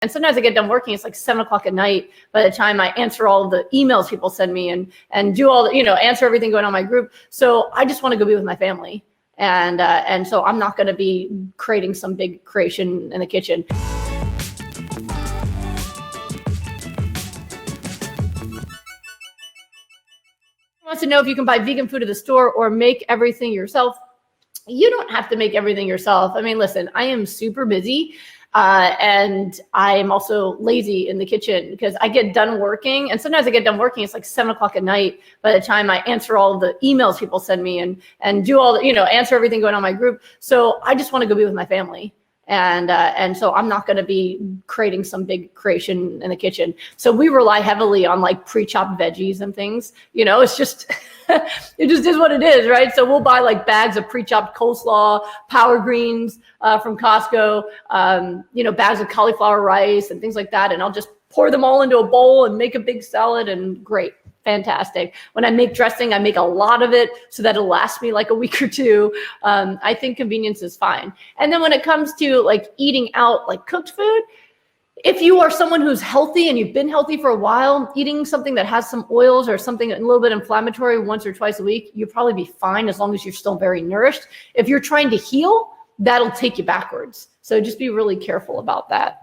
And sometimes I get done working, it's like 7 o'clock at night by the time I answer all of the emails people send me and do all the, answer everything going on in my group. So I just want to go be with my family. And so I'm not going to be creating some big creation in the kitchen. Wants to know if you can buy vegan food at the store or make everything yourself. You don't have to make everything yourself. I mean, listen, I am super busy. And I'm also lazy in the kitchen because I get done working, and sometimes I get done working, it's like 7 o'clock at night by the time I answer all of the emails people send me and do all the, answer everything going on in my group. So I just want to go be with my family. And so I'm not going to be creating some big creation in the kitchen. So we rely heavily on like pre-chopped veggies and things. It's just, it just is what it is, right? So we'll buy like bags of pre-chopped coleslaw, power greens from Costco, bags of cauliflower rice and things like that. And I'll just pour them all into a bowl and make a big salad, and great. Fantastic. When I make dressing, I make a lot of it so that it'll last me like a week or two. I think convenience is fine. And then when it comes to like eating out, like cooked food, if you are someone who's healthy and you've been healthy for a while, eating something that has some oils or something a little bit inflammatory once or twice a week, you'll probably be fine as long as you're still very nourished. If you're trying to heal, that'll take you backwards. So just be really careful about that.